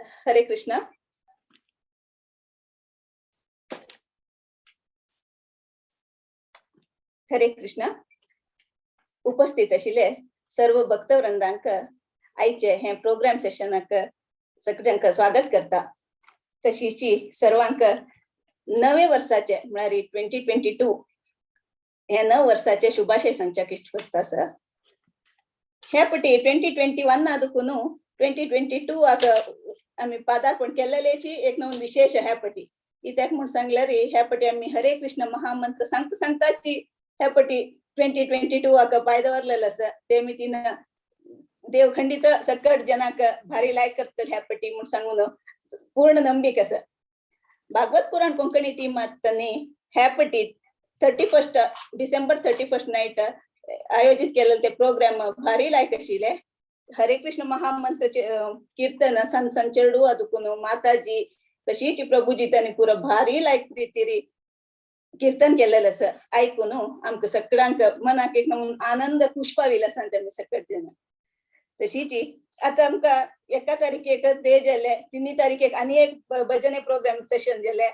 हरे कृष्ण. हरे कृष्ण. उपस्थित आशिल्ले सर्व भक्तवृंदांक आयचे हे प्रोग्राम सेशनाक सगळ्यांक स्वागत करता. तशीची सर्वांक नवे वर्षाचे म्हळ्यार 2022 हे नव वर्षाचे शुभाशय सांगच्याक इष्ट करता सर. हे पटी 2021 आदकुन 2022 आम्ही पदार्पण केलेलेची एक नवीन विशेष ह्या पटी कित्याक म्हण सांगल्यार ह्या पटी आम्ही हरे कृष्ण महामंत्र सांगता सांगताची ह्या पटी 2022 पाय दवरलेलो आसा. ते मितीन देव खंडित सकट जनाक भारी लायक करतले ह्या पटी म्हण सांगून पूर्ण नंबीक आसा. भागवत पुराण कोंकणी टीमात ह्या पटी 31 डिसेंबर 31 नाईट आयोजित केलेले ते प्रोग्राम भारी लायक आशिल्ले. हरे कृष्ण महामंत्र कीर्तन सन चेडू आदुकुन माताजी तशीच प्रभुजी त्यांनी पुरो भारी लायक प्रितीरी कीर्तन केलेलं आसा. ऐकून आमकां सगळ्यांक मनाक एक नमून आनंद पुष्पाविल आसा आमी सगळे जण. तशीच आता आमकां 1 तारीखेक ते जाले 3 तारीखेक आनी एक भजने प्रोग्राम सेशन जाले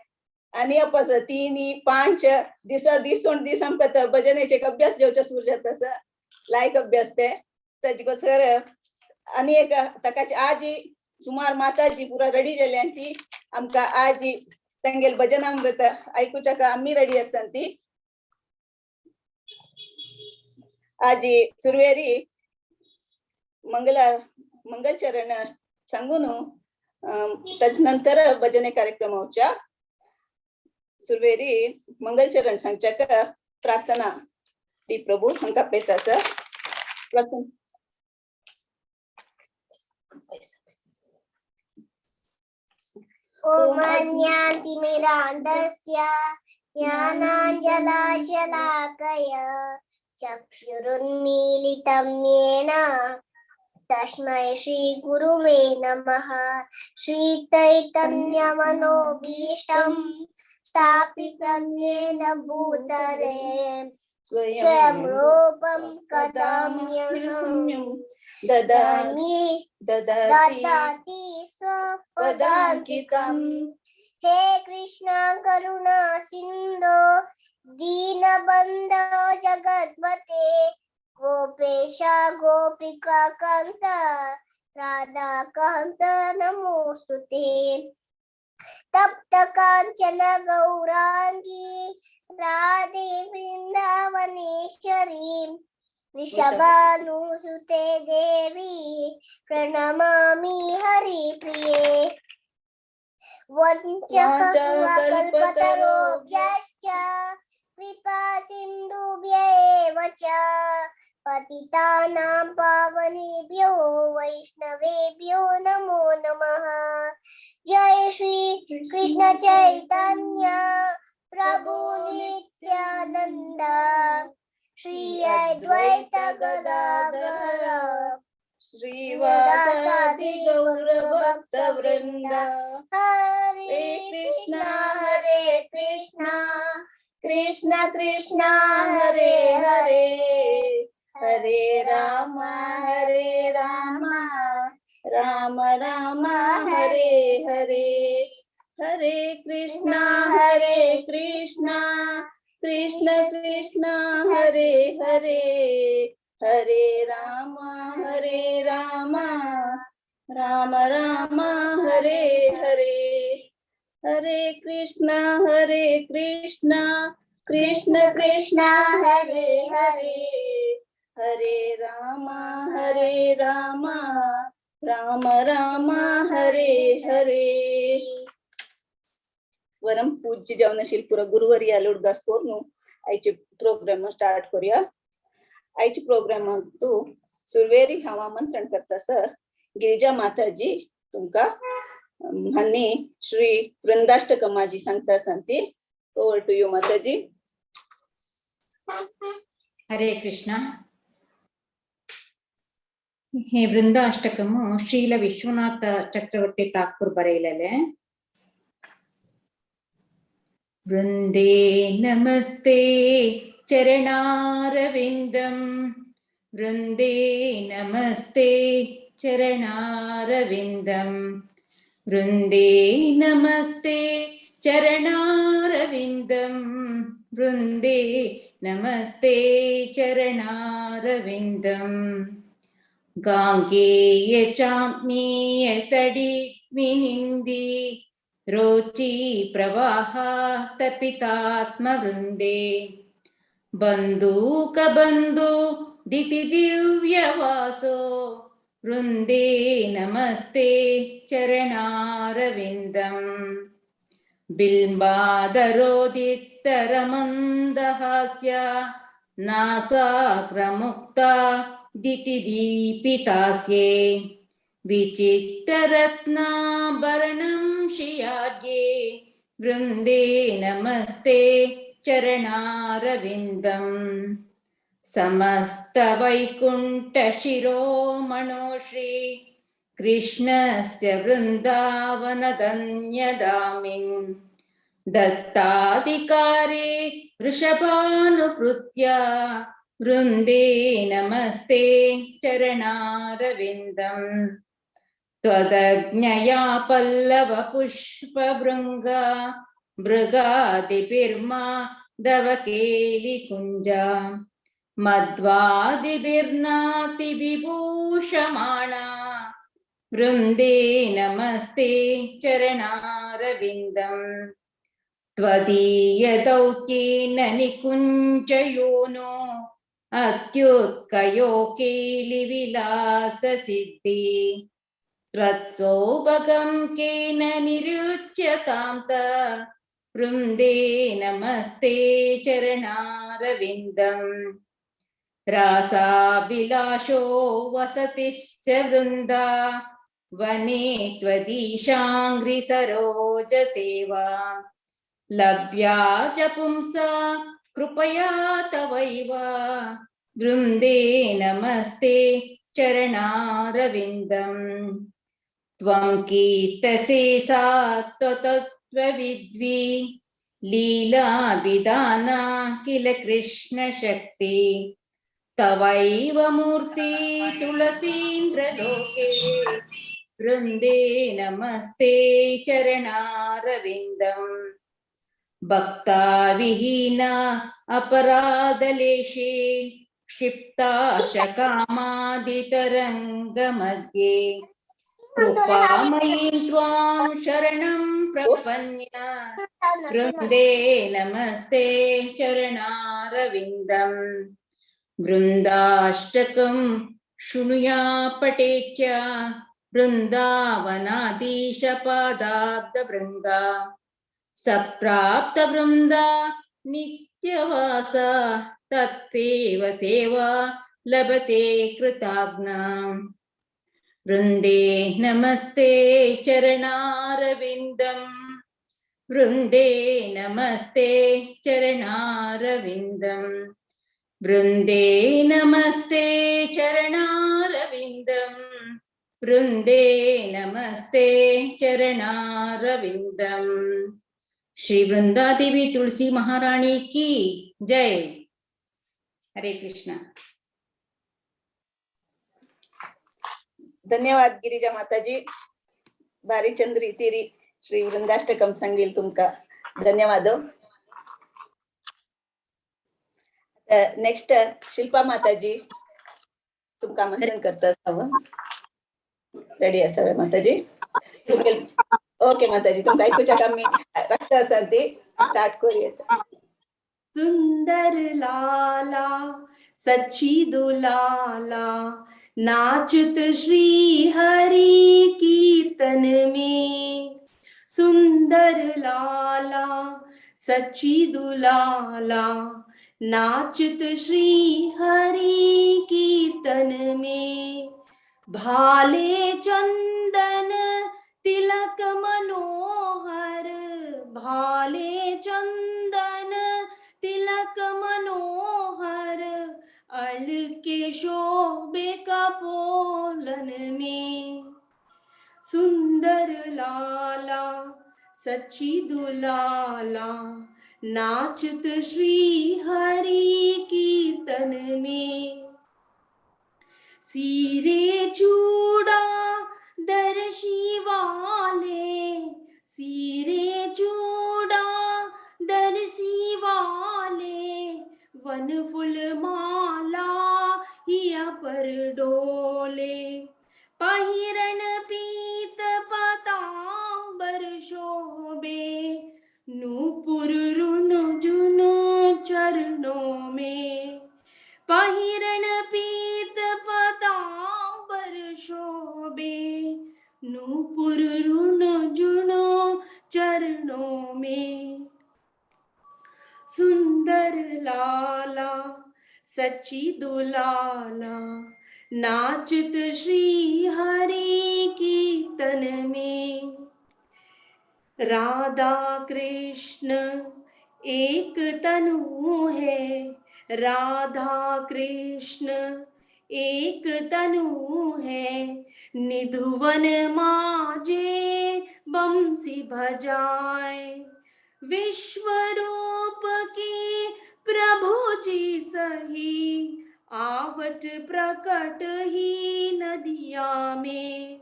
आनी अपस 3, 5 दिसोन दीस आमकां भजनेचे अभ्यास जेवचे सुरू जाता आसा. लायक अभ्यास ते ताजेकोसर आनी एक ताकाची आज सुमार माताजी पुरा रेडी जाली आनी ती आमकां आज तांगेल भजनामृत ऐकूच्याक आमी रेडी आसा. ती आज सुरवेरी मंगलचरण सांगून ताज नंतर भजने कार्यक्रम होवच्या. सुरवेरी मंगलचरण सांगच्याक प्रार्थना ती प्रभू हांकां पेता सर. प्रार्थना. ओम ज्ञानतिमिरान्धस्य ज्ञानाञ्जनशलाकया चक्षुरुन्मीलितं येन तस्मै श्रीगुरुवे नमः. श्रीचैतन्यमनोभीष्टं स्थापितं येन भूतले स्वयं रूपं कदाम्यहं ददाति स्वपदान्कितं. हे कृष्ण करुणा सिन्धो दीनबन्धो जगत्पते गोपेश गोपिका कान्त राधाकान्त नमोस्तुते. तप्त काञ्चन गौराङ्गी राधे वृन्दावनेश्वरी वृषभानुसुते देवी प्रणमामि हरिप्रिये. वञ्चकल्पतरुभ्यश्च कृपा सिन्धुभ्येव च पतितानां पावनेभ्यो वैष्णवेभ्यो नमो नमः. जय श्री कृष्ण चैतन्य प्रभु नित्यानंद श्री अद्वैत गदाधर श्रीवासादि गौर भक्त वृंद. हरे कृष्णा कृष्ण कृष्ण हरे हरे हरे राम राम राम हरे हरे. हरे कृष्णा कृष्ण कृष्ण हरे हरे हरे राम राम राम हरे हरे. हरे कृष्णा कृष्ण कृष्ण हरे हरे हरे राम राम राम हरे हरे. वरम पूज्य जावनशील पुरा गुरुवर्या लुडगासकोर नु आयचे प्रोग्राम स्टार्ट करूया. आयचे प्रोग्राम तू सुरवेरी हांव आमंत्रण करता सर गिरिजा माताजी तुमका हानी श्री वृंदाष्टकमाजी सांगता सांगती. ओवर टू यू माताजी. हरे कृष्ण. हे वृंदाष्टकमु ಶ್ರೀಲ ವಿಶ್ವನಾಥ ಚಕ್ರವರ್ತಿ ಠಾಕೂರ್ ಬರೆಯಲೇ. वृंदे नमस्ते चरणारविंदम वृंदे नमस्ते चरणारविंदम वृन्दे नमस्ते चरणारविन्दं वृन्दे नमस्ते चरणारविन्दम् गाङ्गेय चाम्नीय तडिग्विनिन्दी रोची प्रवाह तपितात्मवृन्दे बन्धूकबन्धो दितिदिव्यवासो वृन्दे नमस्ते चरणारविन्दम् बिम्बादरोदित्तरमन्दहास्य नासाग्रमुक्ता दितिदीपितास्ये विचित्तरत्नाभरणं शियाज्ये वृन्दे नमस्ते चरणारविन्दम् समस्तवैकुण्ठशिरोमणो श्री कृष्णस्य वृन्दावनधन्यधामिन् दत्ताधिकारे वृषभानुकृत्या वृन्दे नमस्ते चरणारविन्दम् त्वदज्ञया पल्लवपुष्पभृङ्गा मृगादिभिर्मा दवकेलिकुञ्जा मध्वादिभिर्नातिविभूषमाणा वृन्दे नमस्ते चरणारविन्दम् त्वदीयदौत्येन निकुञ्जयोनो अत्युत्कयोकेलिविलाससिद्धि त्वत्सौभगं केन निरुच्यतां त वृन्दे नमस्ते चरणारविन्दम् रासाभिलाषो वसतिश्च वृन्दा वने त्वदीशाङ्घ्रिसरोजसेवा लभ्या च पुंसा कृपया तवैव वृन्दे नमस्ते चरणारविन्दम् त्वं कीर्तसे सा त्वतत्त्वविद्वी लीलाभिधाना किल कृष्णशक्ति तवैव मूर्ति तुलसीन्द्रलोके वृन्दे नमस्ते चरणारविन्दम् भक्ता विहीना अपराधलेशे क्षिप्ताशकामादितरङ्गमध्ये कृपामयीं त्वां शरणं प्रपन्य वृन्दे नमस्ते चरणारविन्दम् वृन्दाष्टकं शृणुया पठेच्च वृन्दावनाधीशपादाब्दभृङ्गा सप्राप्तवृन्दा नित्यवास तत्सेव सेवा लभते कृताज्ञा वृन्दे नमस्ते चरणारविन्दम् वृन्दे नमस्ते चरणारविन्दम् वृन्दे नमस्ते चरणारविन्दम् वृन्दे नमस्ते चरणारविन्दम् श्री वृंदादेवी तुलसी महारानी की जय। हरे कृष्ण। धन्यवाद गिरिजा माताजी. बारी चंद्री तिरी श्री वृंदाष्टकम सांगेल तुमका धन्यवाद. नेक्स्ट शिल्पा माताजी तुमका आमंत्रण करता असावं. रेडी असावे माताजी. ओके माताजी तुमका ऐकूच्या का मी रक्त असाल ती स्टार्ट करूयात. सुंदर लाला सच्ची दुलाला नाचत श्री हरि कीर्तन में. सुंदर लाला सच्ची दुलाला नाचत श्री हरि कीर्तन में. भाले चंदन तिलक मनोहर भाले चंदन तिलक मनोहर अड़के शोभे कपोलन में. सुंदर लाला सच्ची दुलाला नाचत श्री हरि कीर्तन में. सिरे चूड़ा दर्शी वाले फूल माला हिया पर डोले पहिरन पीत पतांबर शोभे नूपुर रुनुझुन चरणों में पहिरन पीत पतांबर शोभे नूपुर रुनुझुन चरणों में सुंदर लाला सच्ची दुलाला नाचत श्री हरि कीर्तन में राधा कृष्ण एक तनु है राधा कृष्ण एक तनु है निधुवन माजे बंसी बजाए विश्व रूप की प्रभु जी सही आवट प्रकट ही नदिया में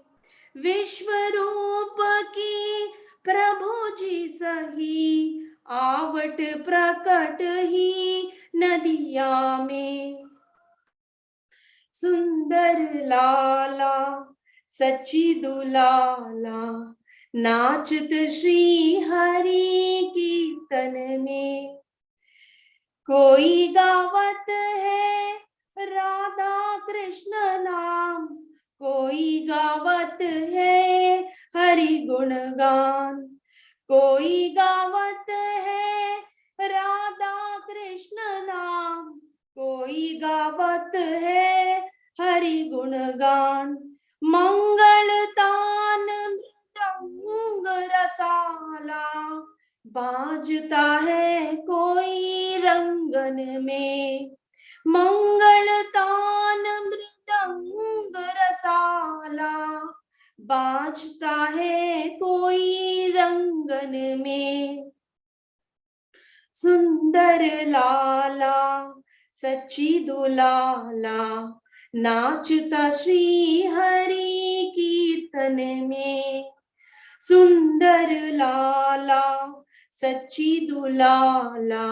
विश्व रूप की प्रभु जी सही आवट प्रकट ही नदिया में सुंदर लाला सच्ची दुलाला नाचत श्री हरि कीर्तन में कोई गावत है राधा कृष्ण नाम कोई गावत है हरि गुणगान कोई गावत है राधा कृष्ण नाम कोई गावत है हरि गुणगान मंगल तान मृदंग रसाला बाजता है कोई रंगन में मंगल तान मृदंग रसाला बाजता है कोई रंगन में सुंदर लाला सच्ची दुलाला नाचता श्री हरि कीर्तन में सुंदर लाला सच्ची दुलाला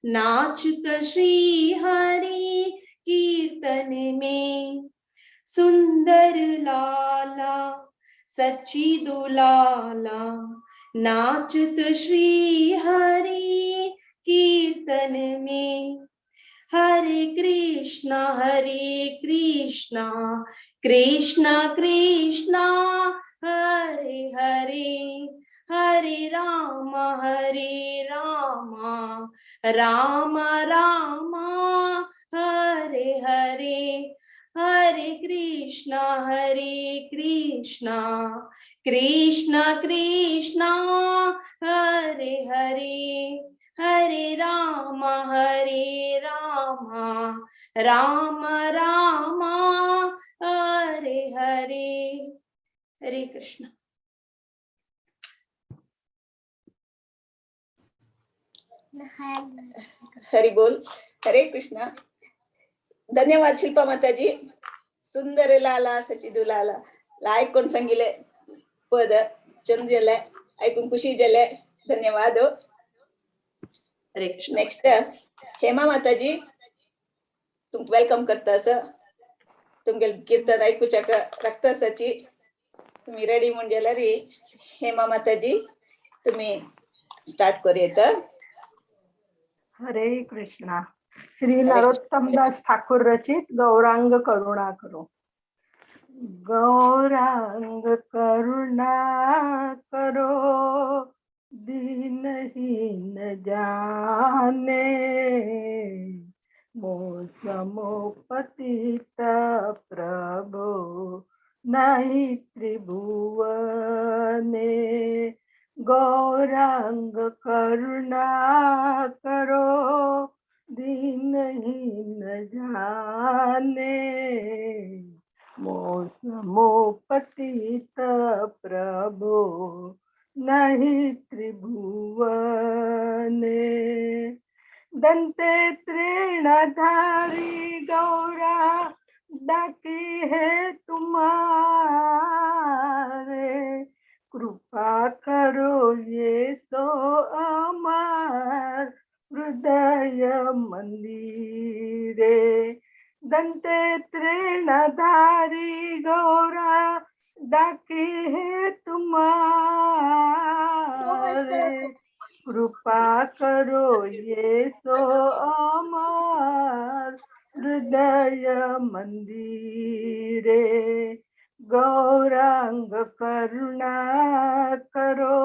नाचता श्री हरि कीर्तन में सुंदर लाला सच्ची दुलाला नाचत श्री हरि कीर्तन में हरे कृष्णा कृष्णा कृष्णा हरे हरे हरे राम राम राम हरे हरे हरे कृष्णा कृष्णा कृष्णा हरे हरे हरे राम राम राम हरे हरे हरे कृष्ण हरी बोल हरे कृष्णा धन्यवाद शिल्पा माताजी सुंदर लाला सचिदू लाला ऐकून सांगिले पद चंद झाले ऐकून खुशी झाले धन्यवाद हरे कृष्ण नेक्स्ट हेमा माताजी तुम वेलकम करता तुमगे कीर्तन ऐकूच्याक रक्तासाची तुम्ही रेडी म्हणून गेला री हेमा माताजी तुम्ही स्टार्ट करूया हरे कृष्णा श्री नरोत्तम दास ठाकुर रचित गौरांग करुणा करो गौरांग करुणा करो दीनहीन जाने मौसमो पतित प्रभु नहीं त्रिभुवने गौरांग करुणा करो दीनहीन जाने मौसमो पतित प्रभु नहीं त्रिभुवने दंते तृणधारी गौरा डाकी है तुम्हारे कृपा करो ये सो अमर हृदय मंदिर डाके हैं तुम्हारे, कृपा करो ये सो अमर हृदय मंदिरे, गौरांग करुणा करो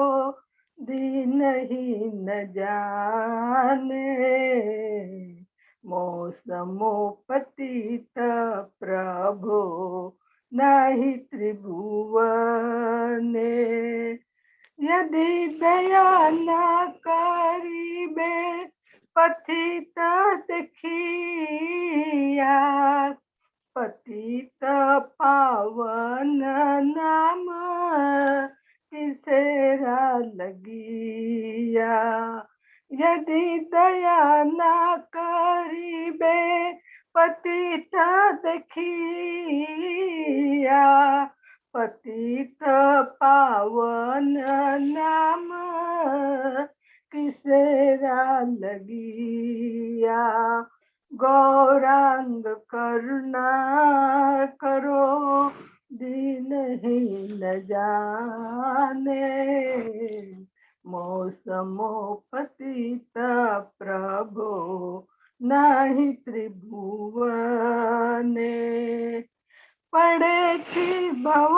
दीनहीन जाने, मौसमो पतित प्रभो नाही त्रिभुवने, यदि दया न करिबे पतित देखिया, पतित पावन नाम किसेरा लगिया, यदि दया न करिबे पतित देखिया, पतित पावन नाम किसेरा लगिया, गौरांग करुणा करो दीनहीन जाने, मौसमो पतित प्रभो नाही त्रिभुवने, पड़े की भव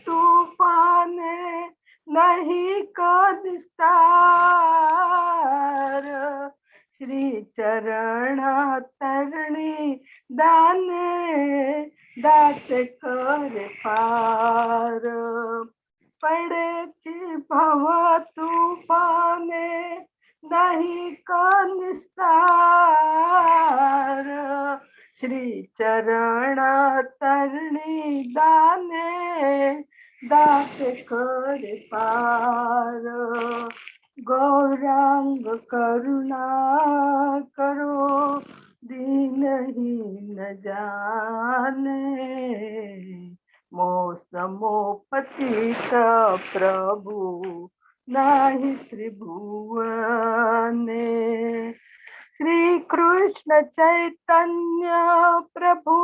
तूफाने नहीं का विस्तार, श्री चरण तरणी दाने दात कर पार, पड़े की भव तूफाने नहीं का निस्तार, श्री चरण तरणी दाने दात कर पार, गौरांग करुणा करो दीनहीन जाने, मौसमो पतित प्रभु नाही त्रिभुवने, श्री कृष्ण चैतन्य प्रभु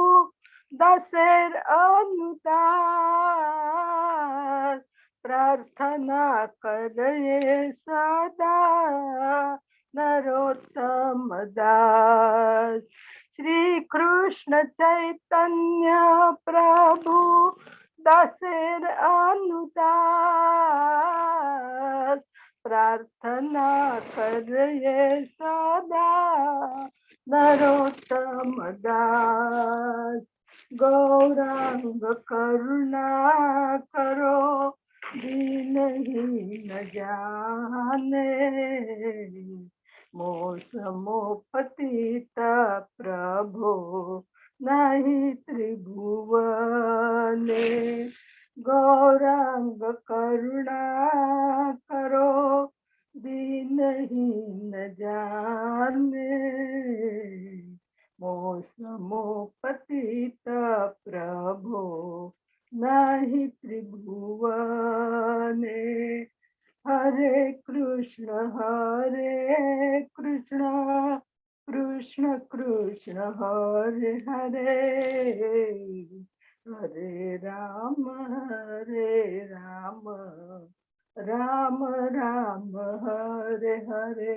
दासेर अनुदास, प्रार्थना करे सदा नरोत्तम दास, श्री कृष्ण चैतन्य प्रभु दासेर अनुदास, प्रार्थना करे सदा नरोत्तम दास, गौरांग करुणा करो दीनहीन जाने, मौसमो पतित प्रभो नाही त्रिभुवने, गौरांग करुणा करो दीनहीन जाने, मौसमो पतित प्रभो नाही त्रिभुवने, हरे कृष्ण कृष्ण कृष्ण हरे हरे, हरे राम राम राम हरे हरे,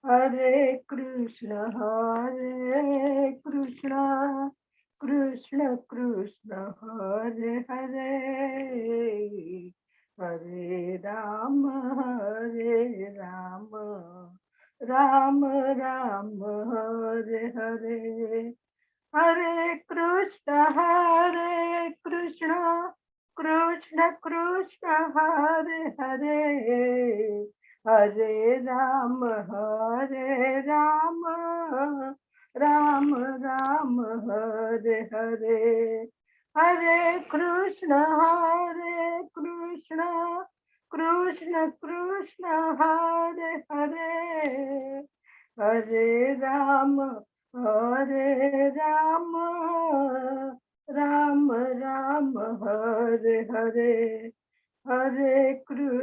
हरे कृष्ण कृष्ण कृष्ण हरे हरे, हरे राम राम राम हरे हरे, हरे कृष्ण कृष्ण कृष्ण हरे हरे, हरे राम राम राम हरे हरे, हरे कृष्ण कृष्ण कृष्ण हरे हरे, हरे राम राम राम हरे हरे, हरे कृष्ण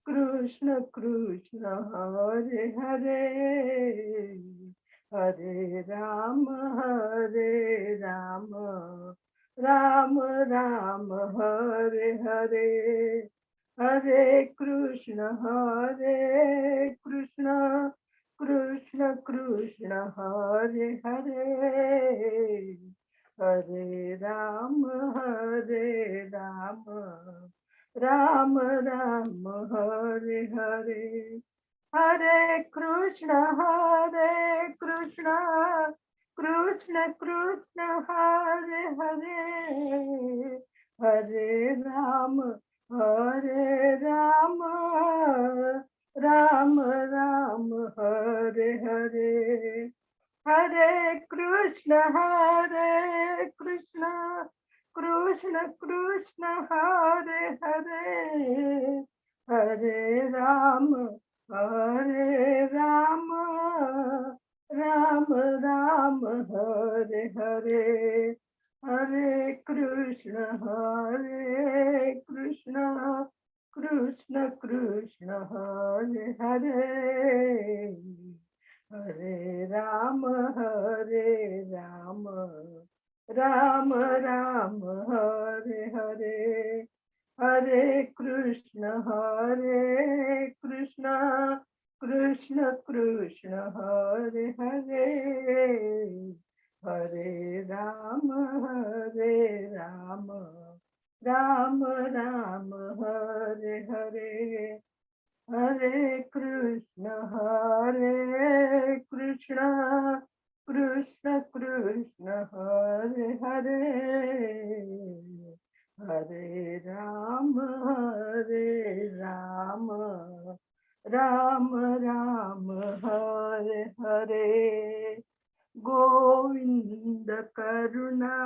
कृष्ण कृष्ण हरे हरे, हरे राम राम राम हरे हरे, हरे कृष्ण कृष्ण कृष्ण हरे हरे, हरे राम राम राम हरे हरे, हरे कृष्ण कृष्ण कृष्ण हरे हरे, हरे राम राम राम हरे हरे, हरे कृष्ण कृष्ण कृष्ण हरे हरे, हरे राम राम राम हरे हरे, हरे कृष्ण कृष्ण कृष्ण हरे हरे, हरे राम राम राम हरे हरे, हरे कृष्ण कृष्ण कृष्ण हरे हरे, हरे राम राम राम हरे हरे, हरे कृष्ण कृष्ण कृष्ण हरे हरे, हरे राम राम राम हरे हरे, गोविंद करुणा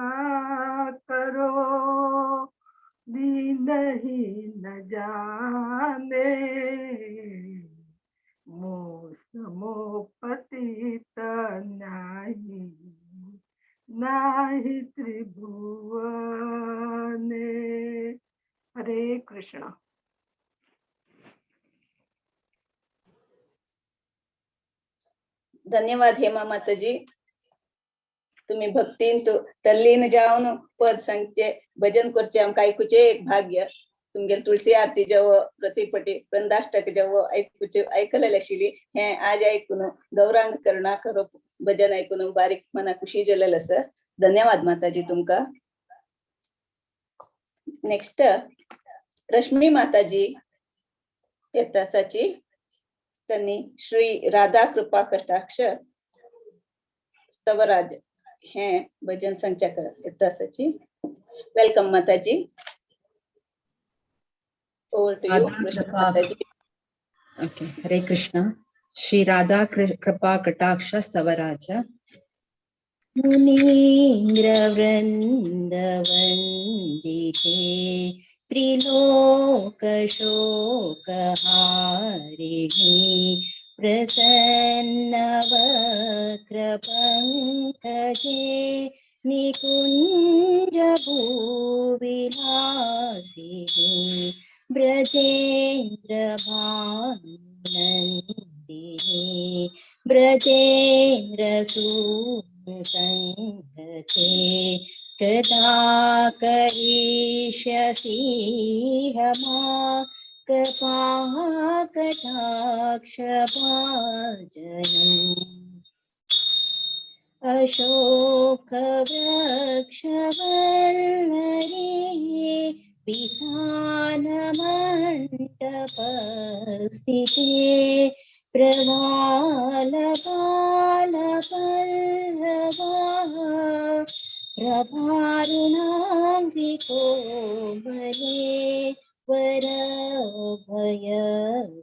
करो, दीनहीन जाने, मोसमो पतित नाही त्रिभुवने, हरे कृष्ण. धन्यवाद हेमा माताजी. तुम्ही भक्तीन तल्लीन जावन पद सांगचे, भजन करचे आमकां आयकुचे एक भाग्य. तुमगेल तुळशी आरती जेवो प्रतिपटी वृंदाष्टक जेवो आयकुचे आयकलेले आशिल्ली, हे आज आयकून गौरांग करणा करो भजन आयकून बारीक मना खुशी जालेली आसा. धन्यवाद माताजी तुमकां. नेक्स्ट रश्मी माताजी येता आसाची. त्यांनी श्री राधा कृपा कटाक्ष स्तवराज हे भजन सांगच्या येता आसाची. वेलकम माताजी. ओवर टू यू रश्मी माताजी. ओके, हरे कृष्ण. श्री राधा कृपा कटाक्ष स्तवराज. मुनीन्द्र वृंद वंदिते, त्रिलोक शोक हारिणी, प्रसन्न वक्र पंकजे, निकुंज भूविलासिनी, ब्रजेन्द्र भानुनंदिनी, ब्रजेन्द्र संगते, कदा करिष्यसि हमा, कृपा कटाक्ष भाजनम्. अशोक वृक्ष वल्लरी, विधान मंडप स्थिते, प्रवाल बाल पल्लवा, प्रभारुणांग्रिको बले, वरभय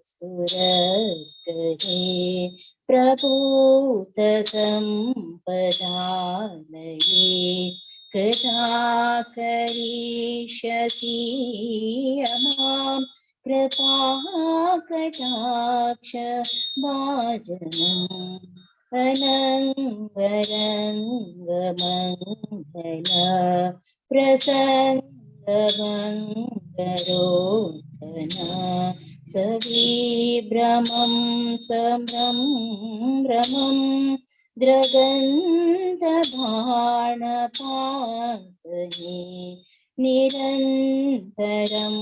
स्फुरत्करे, प्रभूत संपदालये, कदा करिष्यसि मां, कृपा कटाक्ष भाजनम्. अनंग मंगल प्रसंग मंगरोधन, सविभ्रमं संभ्रमं द्रगन्धबाणपातये निरन्तरं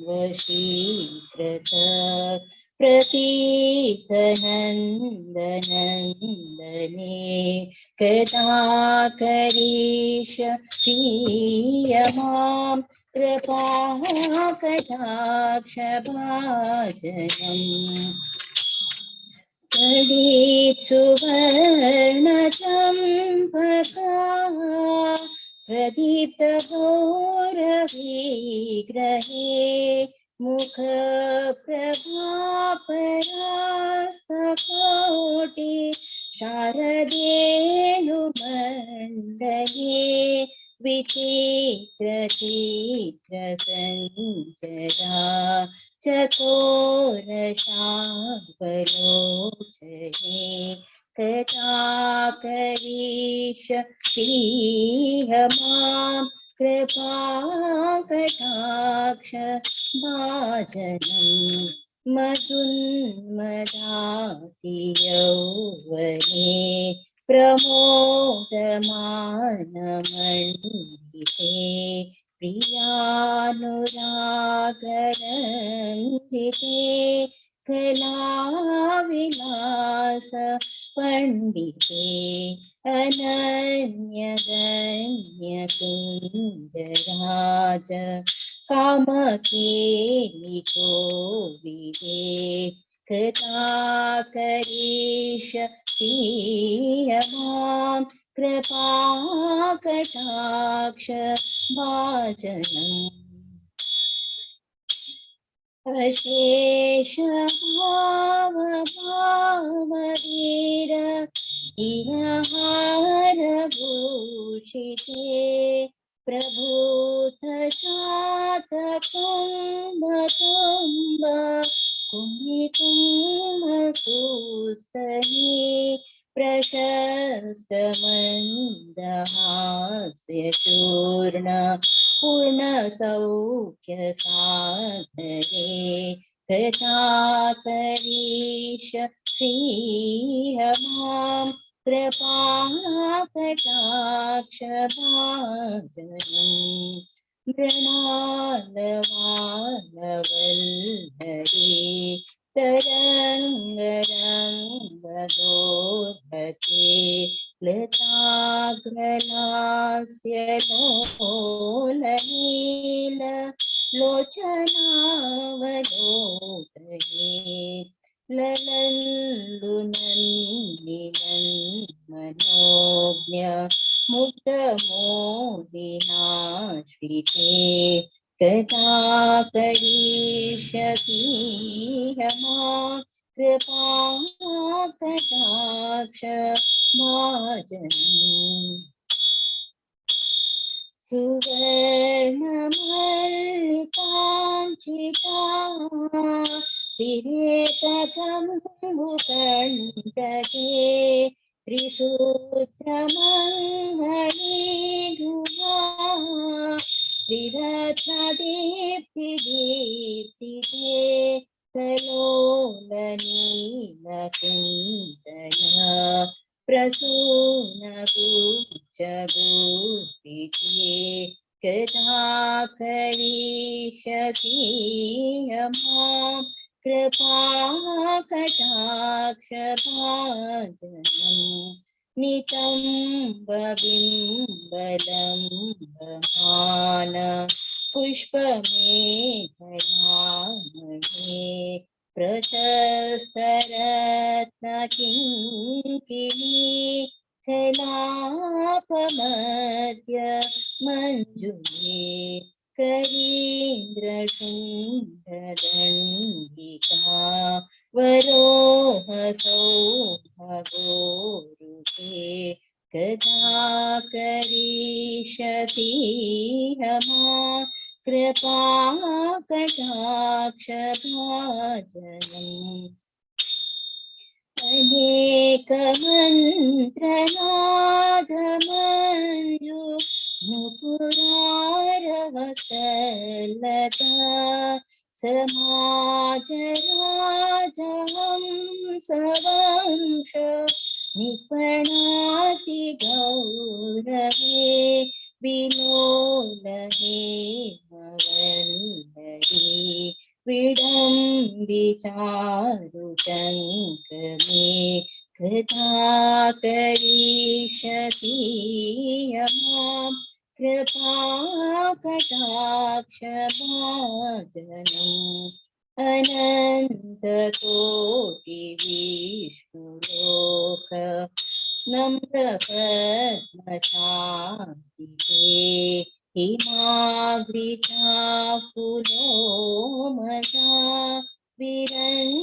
वशीकृत प्रतीतनन्दनन्दने कदा करीष प्रियमां कृपाकटाक्षभाजनम् कडित सुवर्णचम्पका प्रदीप्त गौरविग्रहे मुख प्रभापरास्तकोटि शारदेन्दुमण्डले विचित्र चित्र संचरा चकोरशार्पलोचने कटाकरीष श्रीहमां कृपाकटाक्ष भाजनम् मदुन्मदाति यौवने प्रमोदमानमण्डिते प्रियानुरागरञ्जिते कलाविलास पंडिते अनन्यगण्यकुञ्जराज कामकेलिकोविदे कटाकरीष श्रीयमां कृपाकटाक्ष भाजनम् अशेष भावभाववीर इहार भूषिते प्रभूत शातकुम्भ कुम्भ कुम्भिकुम्भ सुस्तनी प्रशस्त मन्दहास्य चूर्ण पूर्ण सौख्य सागरे कटाकरीष श्रीहमां कृपाकटाक्ष भाजनम् मृणालवालवल्लरी तरङ्गरङ्गदोर्भके लताग्रलास्य लोलनील लोचनावलोकये ललल्लुनन्निनन्मनोज्ञ मुग्धमोदिनाश्रिते कटाकरीष्यति हमां कृपाकटाक्ष भाजनम् सुवर्णमल्लिकाञ्चिता त्रिरेतकम्बुकण्टके त्रिसूत्रमङ्गलीगुहा त्रिरत्नदीप्तिदीप्तिते सलोलनीलकुन्दला प्रसूनगुच्चगुप्पिते कटाकरीष्यसि हमां कृपाकटाक्ष भाजनम् नितम्बबिम्बलम्बमान पुष्पमेखलामणे प्रशस्तरत्नकिङ्किणी कलापमध्य मञ्जुले करीन्द्रशृङ्गदण्डिका वरोहसौभगोरुहे कटाकरीष्यसि हमां कृपाकटाक्ष भाजनम् अनेकमन्त्रनादमञ्जु नुपुरारवसलता समाजराजहं सवंश निपणा विलोलहे मवल्लरी विडम्बिचारुचङ्क्रमे कथा करिष्यति यमां कृपाकटाक्षभाजनम् अनन्तकोटिविष्णुलोक नम्रपद्मशान्तिते हिमाग्रिजाफुलो मदा विरञ्जितावरप्रदे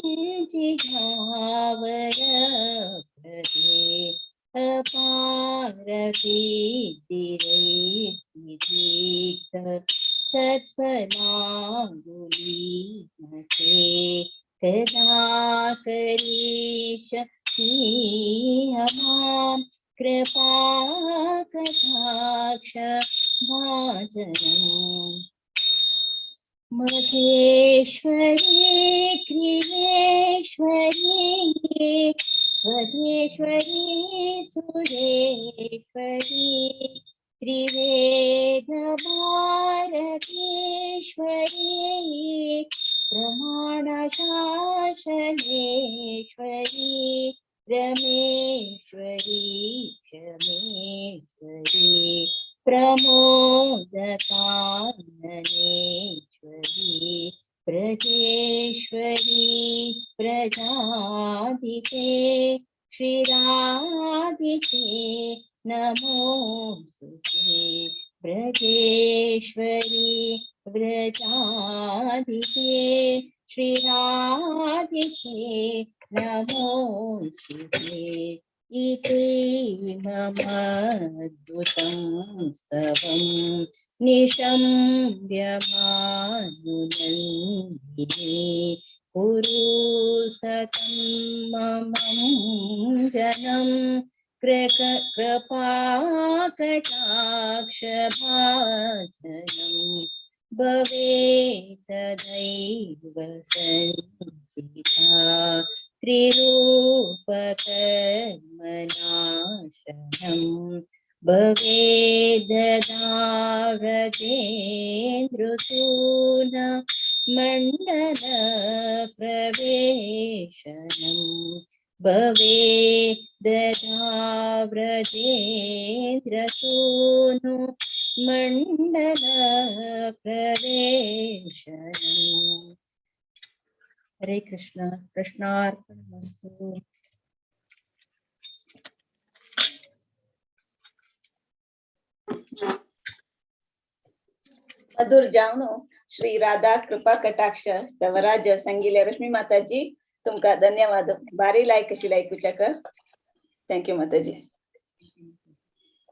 अपारसिद्धिरैर्विदीक्त सत्फलाङ्गुलीमते कदा करिष्यति मां कृपाकटाक्ष भाजनम् महेश्वरी क्रियेश्वरी स्वदेश्वरी सुरेश्वरी त्रिवेदभारतीश्वरी प्रमाणशासनेश्वरी रमेश्वरी क्षमेश्वरी प्रमोदकाननेश्वरी ब्रजेश्वरी प्रजाधिपे श्रीराधिके नमोस्तुते ब्रजेश्वरी व्रजाधिपे श्रीराधिके नमोस्तुते इति मम अद्भुतं स्तवम् निशम्यमानुनन्दिनी कुरु सतं मम जनम् कृपाकटाक्षभाजनम् भवेत्तदैव सञ्चिता त्रिरूपकर्मनाशनम् भवेद्ददाव्रजेन्द्रसून मण्डलप्रवेशनम् भवेद्ददाव्रजेन्द्रसूनु मण्डलप्रवेशनम्। हरे कृष्ण। कृष्णार्पणमस्तु। मधुर जावनो श्री राधा कृपा कटाक्ष स्तवराज संगीले रश्मी माताजी तुमका धन्यवाद। भारी लायक कशी लायकुच्याक थँक्यू माताजी।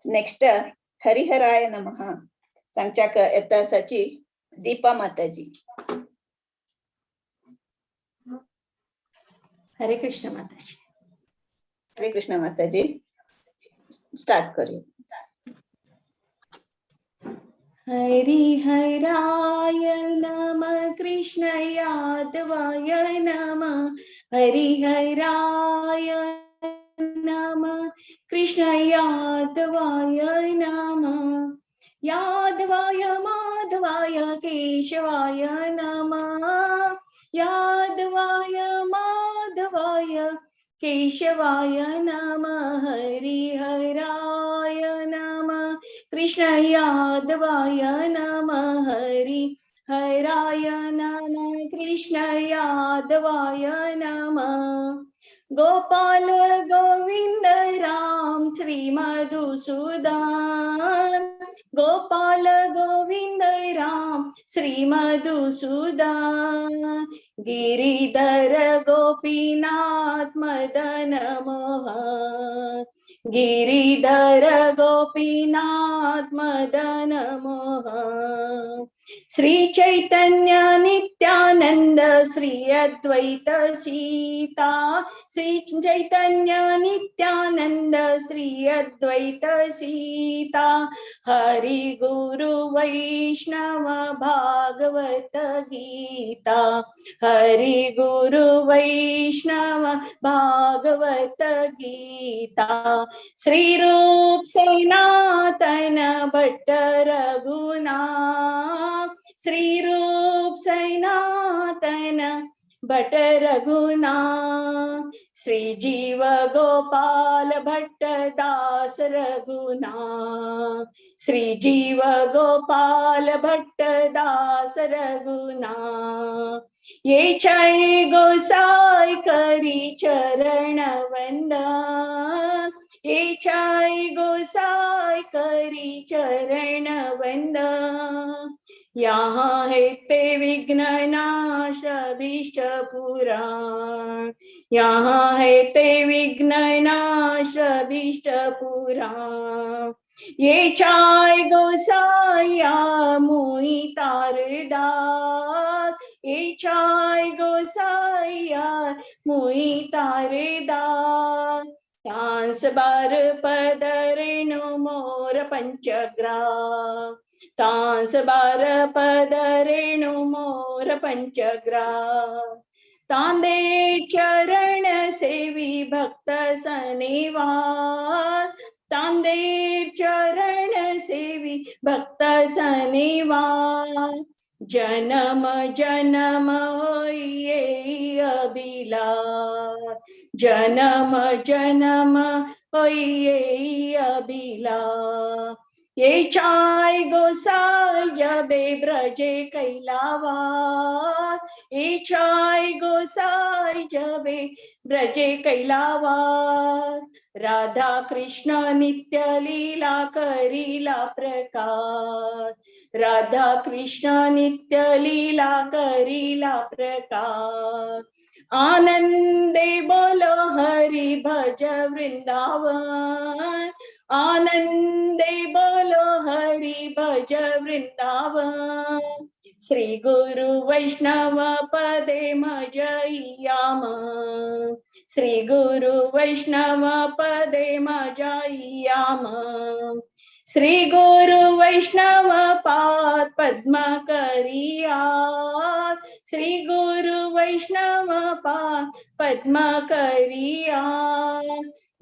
नेक्स्ट हरिहराय नमः सांगच्याक येता आसाची दीपा माताजी। हरे कृष्ण माताजी। हरे कृष्ण माताजी स्टार्ट करिए। हरिहराय नमः कृष्ण यादवाय नमः हरिहराय नमः कृष्ण यादवाय नमः यादवाय माधवाय केशवाय नमः यादवाय माधवाय केशवाय नमः हरिहराय नमः कृष्ण यादवाय नमः हरिहराय नमः कृष्ण यादवाय नमः गोपाल गोविंद राम श्री मधुसूदन गोपाल गोविंद राम श्री मधुसूदन गिरिधर गोपीनाथ मदन मोहन गिरिधर गोपीनाथ मदन मोहन श्री चैतन्य नित्यानंद श्री अद्वैत सीता, श्री चैतन्य नित्यानंद श्री अद्वैत सीता, हरि गुरु वैष्णव भागवत गीता, हरि गुरु वैष्णव भागवत गीता, श्री रूप सनातन भट्ट रघुनाथ, श्री रूप सनातन भट्ट रघुनाथ, श्री जीव गोपाल भट्ट दास रघुनाथ, श्री जीव गोपाल भट्ट दास रघुनाथ, ये चाहे गोसाई करी चरण वंदन, ये चाहे गोसाई करी चरण वंदन, यहाँ है ते विघ्न नाश अभीष्ट पुराण, यहाँ है ते विघ्न नाश अभीष्ट पुराण, ये चाय गोसाइया मुई तारदास, ये चाय गोसाइया मुई तारदास, तांस बार पदरेणु मोर पंचग्रास, तांस बार पदरेणु मोर पंचग्रास, तांदे चरण सेवी भक्त सनिवास, तांदे चरण सेवी भक्त सनिवास, जन्म जन्म होइए अभिलाष, जन्म जन्म होइए अभिलाष, ये चाय गोसाई जबे ब्रजे कैलावास, ये चाय गोसाई जबे ब्रजे कैलावास, राधा कृष्ण नित्य लीला करीला प्रकाश, राधा कृष्ण नित्य लीला करीला प्रकाश, आनंदे बोलो हरि भज वृंदावन, आनंदे बोलो हरि भज वृंदावन, श्री गुरु वैष्णव पदे मजइयाम, श्री गुरु वैष्णव पदे मजइयाम, श्री गुरु वैष्णव पाद पद्म करिया, श्री गुरु वैष्णव पाद पद्म करिया,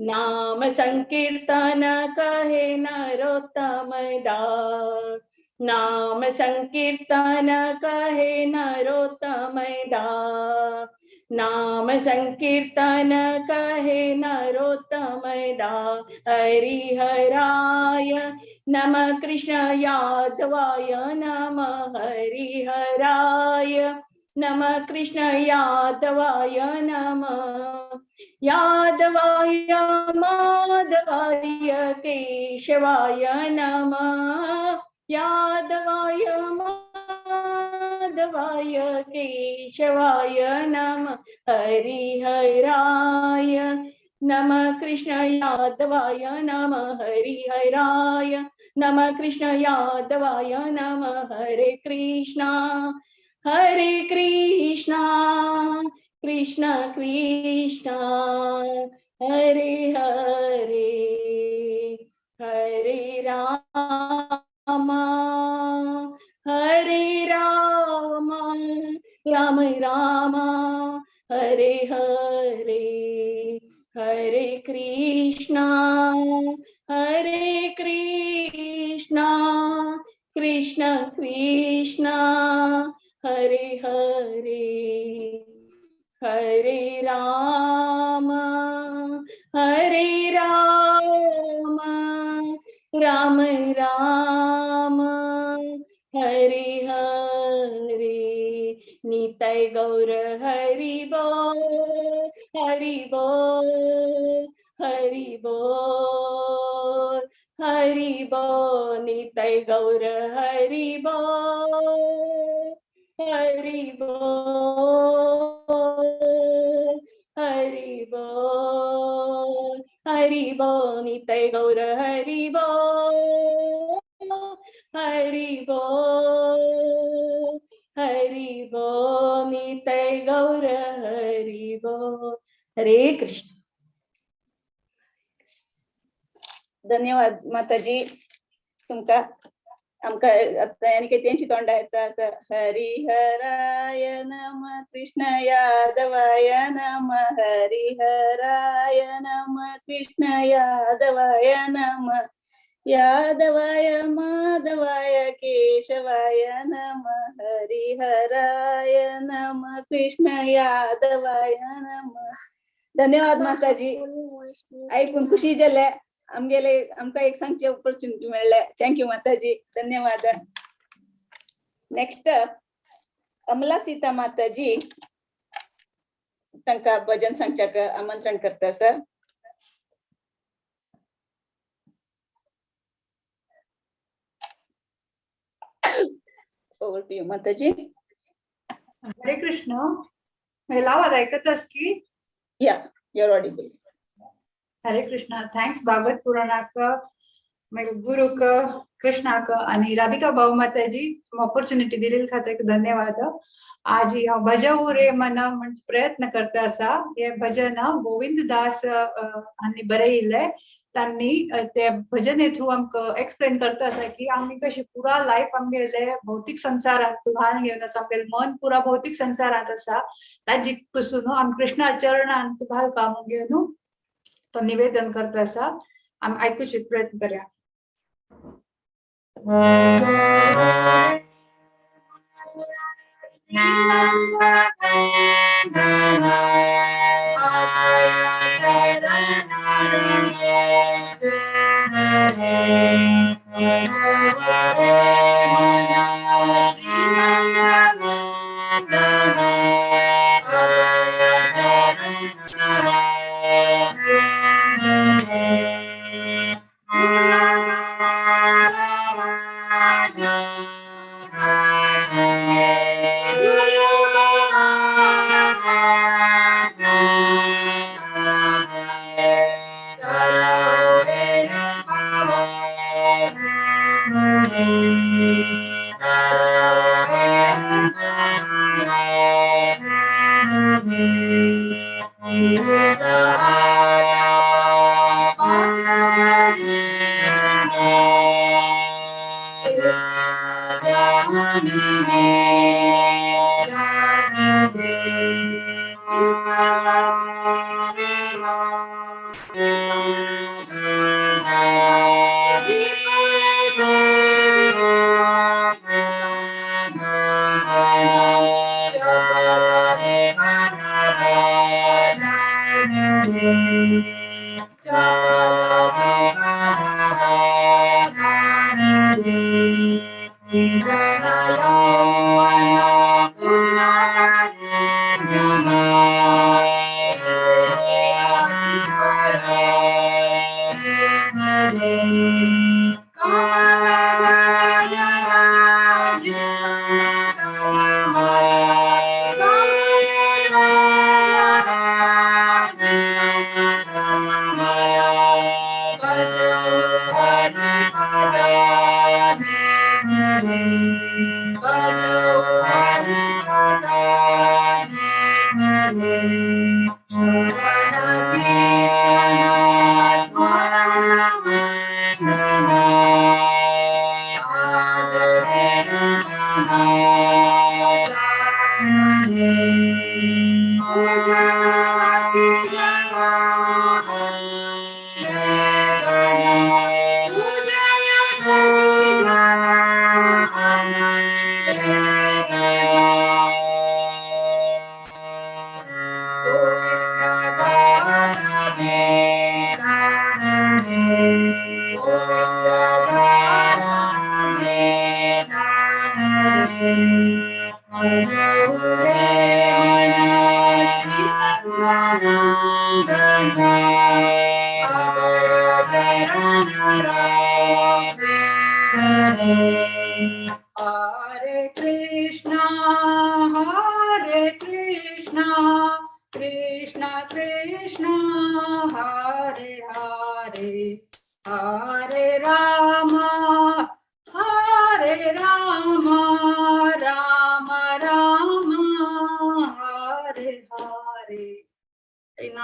नाम संकीर्तन कहे नरोत्तम दास, नाम संकीर्तन कहे नरोत्तम दास, नाम संकीर्तन कहे नरोत्तम दास, हरिहराय नमः कृष्ण यादवाय नमः, हरिहराय नमः कृष्ण यादवाय नमः, यादवाय माधवाय केशवाय नमः, यादवाय माधवाय केशवाय नमः, हरिहराय नमः कृष्ण यादवाय नमः, हरिहराय नमः कृष्ण यादवाय नमः, हरे कृष्णा कृष्ण कृष्ण हरे हरे, हरे राम हरे राम, राम राम हरे हरे, हरे कृष्णा कृष्ण कृष्ण हरे हरे, हरे राम राम राम हरे हरे, निताय गौर हरि बोल, हरि बोल, हरि बोल, हरि बोल, निताय गौर हरि बोल, हरि बोल, हरि बोल, हरि बोल, निताय गौर हरि बोल, हरि बोल, धन्यवाद माताजी तुमका आमका आता आणि काही त्यांची तोंडा येता असं हरिहराय नम कृष्ण यादवाय नम हरिहराय नम कृष्ण यादवाय नम यादवाय माधवाय केशवाय नम हरिहराय नम कृष्ण यादवाय नम धन्यवाद माताजी ऐकून खुशी झाले आमका एक सांगची ऑपॉर्च्युनिटी मेळ्ळे थँक्यू माताजी धन्यवाद नेक्स्ट अमला सीता माताजी तांका भजन सांगच्याक आमंत्रण करता सर ओवर टू यू माताजी हरे कृष्ण मला आवाज ऐकतस की या your audible Hare Krishna thanks Bhagavata पुराणाक गुरुक कृष्णाक आणि राधिका भाऊ माताजी ऑपॉर्च्युनिटी दिलेली खातीर धन्यवाद आज हांव भजवू रे मन म्हणजे प्रयत्न करता असा हे भजन गोविंद दास हांणी बरयिल्लें तांणी ते भजने थ्रू आमकां एक्सप्लेन करता असा की आमी कशी पुरा लायफ आमगेले भौतीक संसारात घाण घेवन आसा आमगेलें मन पुरा भौतीक संसारात आसा ताजी पसून आमी कृष्णा चरणांत घालता घेवन तो निवेदन करता असा आमी आयकुचे प्रयत्न करया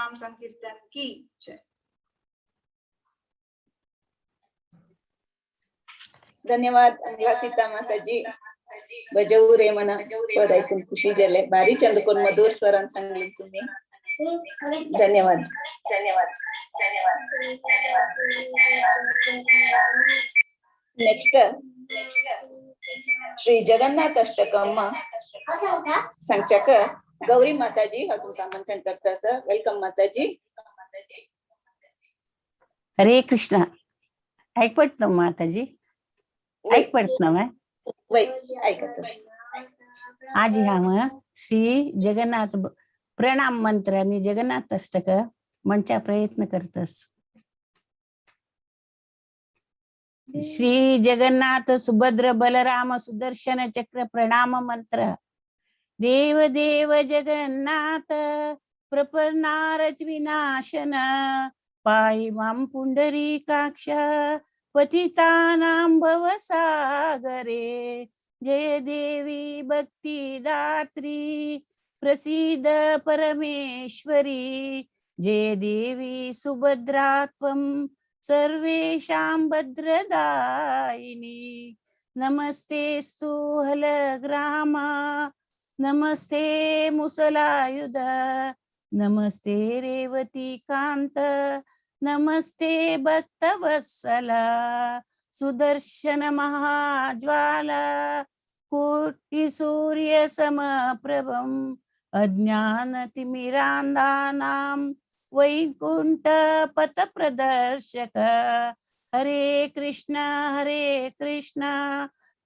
नाम संकीर्तन की जय। धन्यवाद अंगला सीता माताजी. बजाऊ रे मना पद ऐकून खुशी झाले. भारी चंद कोण मधुर स्वरान सांगले तुम्ही. धन्यवाद. नेक्स्ट श्री जगन्नाथ अष्टकम सांगच्याक गौरी माताजी हा तुमका आमंत्रण करता सर. वेलकम माताजी. हरे कृष्ण. ऐकपडत माताजी ऐकपडत वै ऐकत आज ह्या श्री जगन्नाथ प्रणाम मंत्र आणि जगन्नाथ अष्टक म्हणच्या प्रयत्न करतस. श्री जगन्नाथ सुभद्र बलराम सुदर्शन चक्र प्रणाम मंत्र. देव देव जगन्नाथ प्रपन्नारत विनाशन पाहि मां पुंडरीकाक्ष पतितानां भवसागरे. जय देवी भक्तिदात्री प्रसीद परमेश्वरी. जय देवी सुभद्रा त्वं सर्वेषां भद्रदायिनी. नमस्तेस्तु हलग्राम नमस्ते मुसलायुध नमस्ते रेवती कांत नमस्ते भक्तवत्सला. सुदर्शन महाज्वाला कोटि सूर्य समप्रभम अज्ञानतिमिरान्धानां वैकुंठ पथ प्रदर्शक. हरे कृष्ण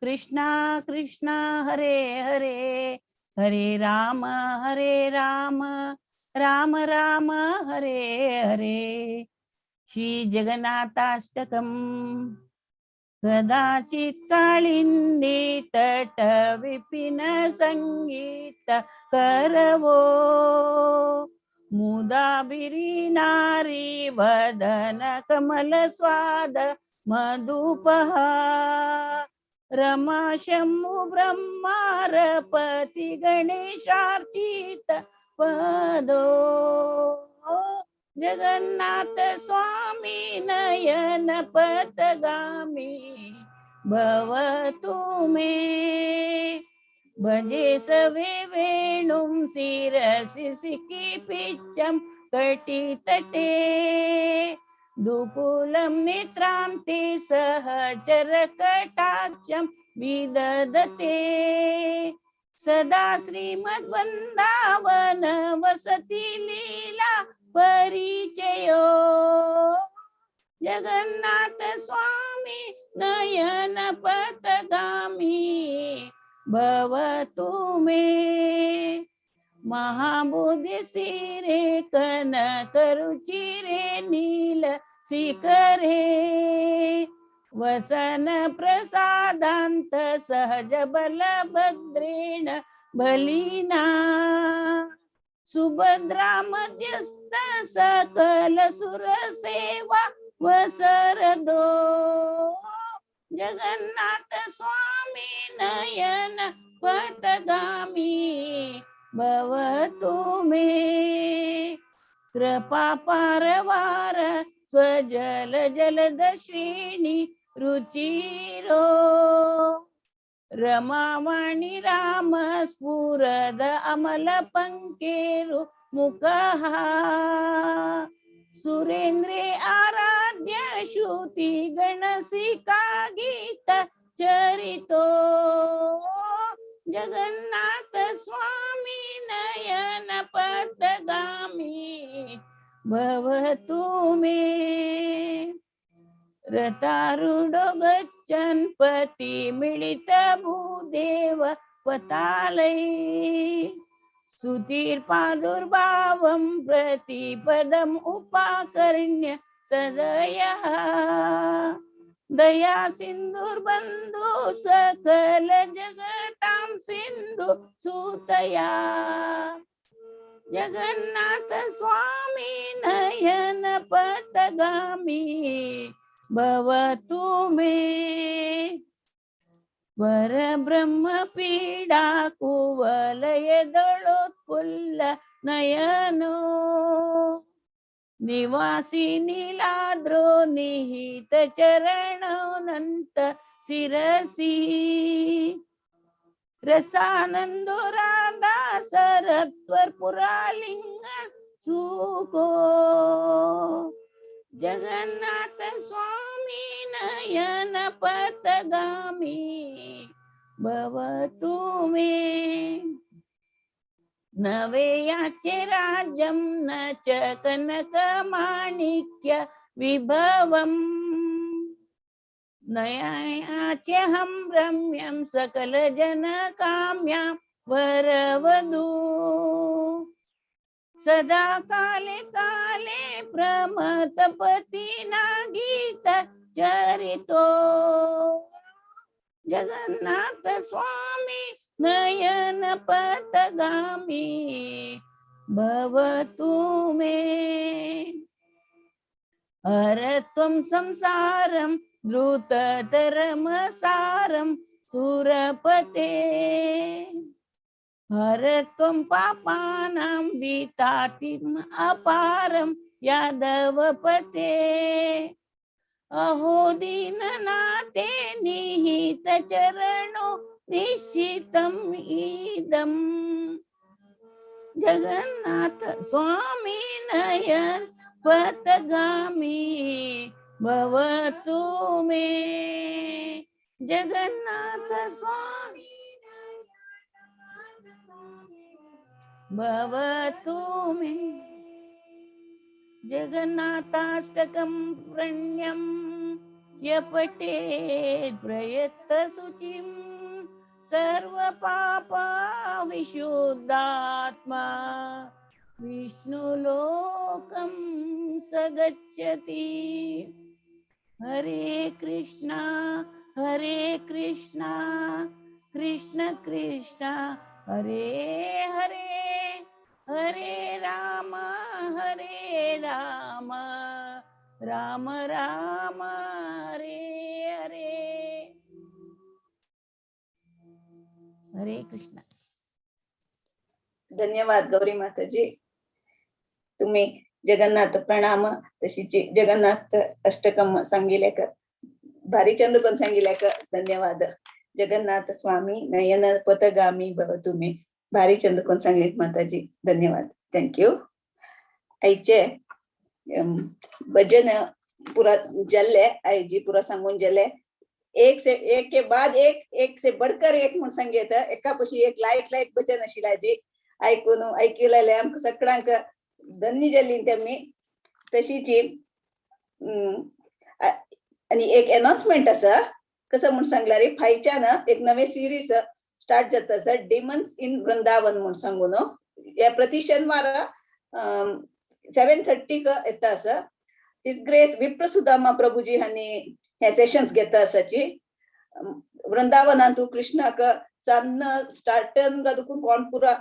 कृष्ण कृष्ण हरे हरे हरे राम राम राम हरे हरे. श्री जगन्नाथाष्टकम. कदाचित काळिंदी तट विपिन संगीत करवो मुदा बिरी नारी वदन कमल स्वाद मधुपहा. रमा शंभु ब्रह्मारपती गणेशार्चित पदो. जगन्नाथ स्वामी नयन पथगामी भवतु मे. भजे सवे वेणुं शिरसि सिकी पिच्चं कटितटे. दुकुलं नेत्रान्ते सहचर कटाक्षं विदधते. सदा श्रीमद्वृन्दावन वसति लीला परिचयो. जगन्नाथ स्वामी नयन पथगामी भवतु मे. महाबोधि स्थिरे कनक रुचिरे नील शिखरे. वसन प्रसादांत सहज बलभद्रेण बलिना. सुभद्रा मध्यस्थ सकल सुर सेवा वसरदो. जगन्नाथ स्वामी नयन पथगामी भवतु मे. कृपा पारवार स्वजल जलद श्रेणी रुचिरो. रमावाणी राम स्फुरद अमल पंकेरु मुखहा. सुरेंद्रे आराध्य श्रुति गणसिका गीत चरितो. जगन्नाथ स्वामी नयन पथगामी भवतु मे. रतारूढ गच्छन् पति मिलित भूदेव पतालये. स्तुतिर्पादुर्भावं प्रतिपदम् उपाकर्ण्य सदयः. दया सिन्धुर्बन्धु सकल जगतां सिन्धु सूतया. जगन्नाथ स्वामी नयन पथगामी भवतु मे. वर ब्रह्म पीडा कुवलय दळोत्फुल्ल नयनो. निवासी नीलाद्रो निहित चरणोनंत शिरसी रसानंदो राधा सरत्वर पुरालिंग सुखो जगन्नाथ स्वामी नयन पथगामी भवतु मे नवे याचे राज्यम न च कनक माणिक्य विभवम नयाचे हम रम्यम सकल जन काम्या वरवधू सदा काले काले प्रमतपती नागीत चरितो जगन्नाथ स्वामी नयन पथगामी भवतु मे हरत्वं संसारं द्रुततरमसारं सुरपते हरत्वं पापानां वितातिम् अपारं यादवपते अहो दीननाथे निहित चरणो निश्चितम् इदम् जगन्नाथ स्वामी नयन पथगामी भवतु मे जगन्नाथ स्वामी भवतु मे जगन्नाथाष्टकं प्रणम्य यपठेत् प्रयत्त शुचिं सर्वपापा विशुद्धात्मा विष्णुलोकं सगच्छति हरे कृष्णा कृष्ण कृष्ण हरे हरे हरे राम राम राम हरे हरे हरे कृष्ण. धन्यवाद गौरी माताजी. तुम्ही जगन्नाथ प्रणाम तशीची जगन्नाथ अष्टकम सांगिलेक भारी चंद पण सांगिलेक धन्यवाद. जगन्नाथ स्वामी नयन पथगामी भवतु मे भारी चंद कोण सांगित माताजी धन्यवाद. थँक्यू. आईचे भजन पूरा जल्ले आईजी पूरा सांगून जल्ले एक के बाद एक से बढ़कर एक म्हणून सांगेत एका पशी एक लायक भजन आशिलाजी ऐकून ऐकिलेले आमकां सगळ्यांक धन्य जाली तेमी तशीची. आणि एक अनाउन्समेंट आसा कसं म्हणून सांगला रे फायच्यान एक नवे सिरीज स्टार्ट जाता आसा डिमन्स इन वृंदावन म्हणून सांगून या प्रति शेनवार 7:30 येता आसा. हिज ग्रेस विप्र सुदामा प्रभुजी हांणी हे सेशन्स घेता आसाची वृंदावनांतू कृष्णाक सान्न स्टार्टन गादुकून कोण पुरा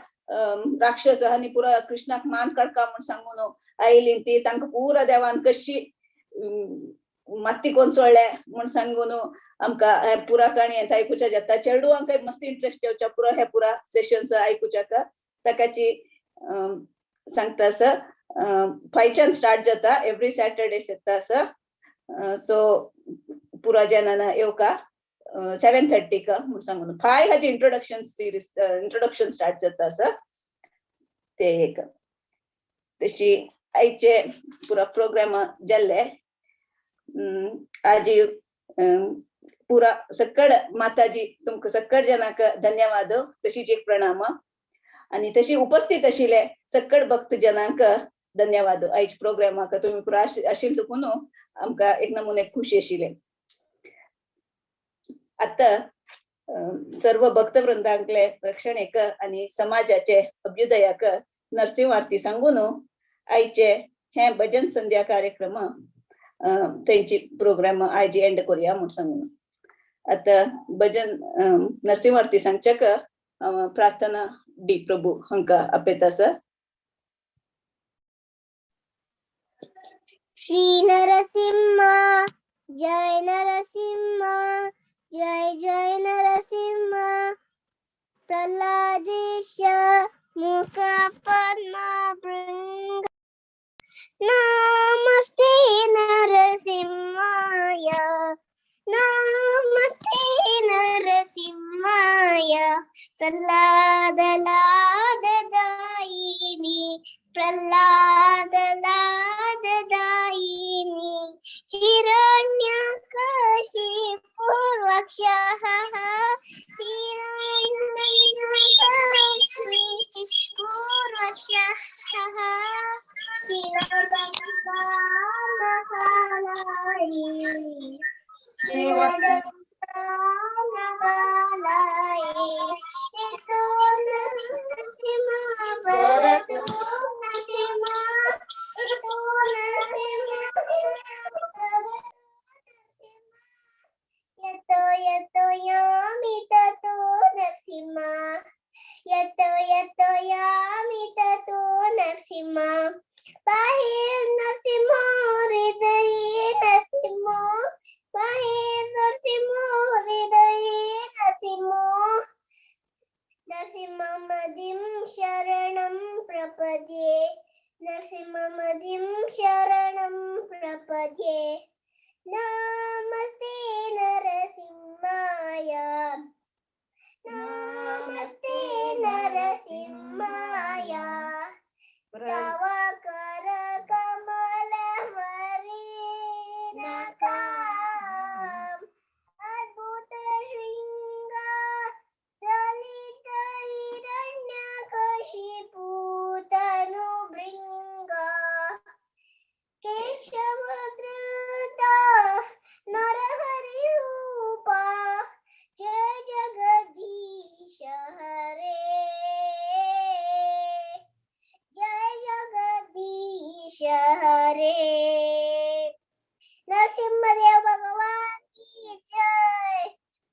राक्षस हांणी पुरा कृष्णाक मान काडका म्हणून सांगून आयली ती तांकां पुरा देवान कशी माती कोण सोडले म्हणून सांगून आमकां हे पुरा काणी येता आयकुच्या जाता. चेडूंक मस्त इंटरेस्ट येवच्या पुरा हे पुरा सेशन्स आयकुच्याक ताकाची सांगता आसा. 5च्यान स्टार्ट जाता एवरी सॅटरडे येता आसा. सो पुरा जनांना येवका 7:30 म्हणून सांगून 5 हाची इंट्रोडक्शन स्टार्ट जाता आसा ते एक तशी आयचे पुरा प्रोग्राम जाल्ले. आजी पुरा सकड माताजी तुमकां सकड जनाक धन्यवाद तशीच एक प्रणाम आणि तशी उपस्थित आशिल्ले सकड भक्त जनांक धन्यवाद. आयच्या प्रोग्रामाक तुम्ही पुरा आशिल्ले देखून आमकां एक नमुने खुशी आशिल्ले. आता सर्व भक्तवृंदांकले रक्षणेक आणि समाजाचे अभ्युदयाक नरसिंह आरती सांगून आयचे हे भजन संध्या कार्यक्रम त्यांची प्रोग्राम आयजी एंड करूया म्हणून सांगून आता भजन नरसिंह आरती सांगच्याक प्रार्थना डी प्रभू हांका आपयता आसा. श्री नरसिंह जय नरसिंह जय जय नरसिंह प्रल्हादेश मुख पद्मा भृंग नमस्ते नरसिंहाय नमस्ते नरसिंहाय प्रह्लादलाददायिनि प्रह्लादलाददायिनि हिरण्यकशिपूर्वक्षः हिरण्यकशिपूर्वक्षः शिवसंकामहालायि यतो यामि ततो नरसिंहा यतो यामि ततो नरसिंहा बाहिर नरसिंहो हृदये नरसिंहो बाहिर नरसिंहो हृदये नरसिंहो नरसिंहमदिं शरणं प्रपद्ये नरसिंहमदिं शरणं प्रपद्ये नमस्ते नरसिंहाय नमस्ते नरसिंहाय तव कर कमल वरेणकाम् अद्भुत शृंग दलित हिरण्यकशिपु तनुभृङ्ग केशवधृता नरहरिरूपा जय जगदीश हरे जय जगदीश हरे नरसिंहदेव भगवान की जय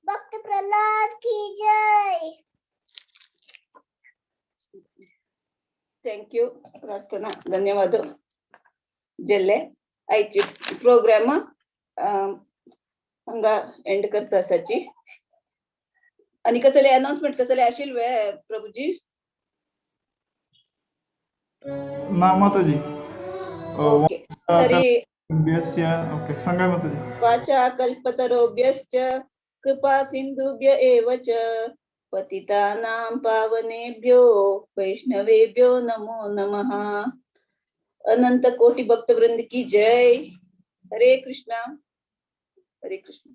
भक्त प्रहलाद की जय ಥ್ಯಾಂಕ್ ಯು ಪ್ರಾರ್ಥನಾ ಧನ್ಯವಾದ ಜಲ್ಲೆ आयची प्रोग्राम हांगा एंड करता आसाची आनी कसले अनाउन्समेंट कसले आशिल्ले प्रभुजी ना माताजी ओके तरी ओके सांगा माताजी वाचा कल्पतरुभ्यश्च कृपा सिन्धुभ्य एव च पतितानां पावनेभ्यो वैष्णवेभ्यो नमो नमः अनंत कोटि भक्त वृंद की जय हरे कृष्णा हरे कृष्णा।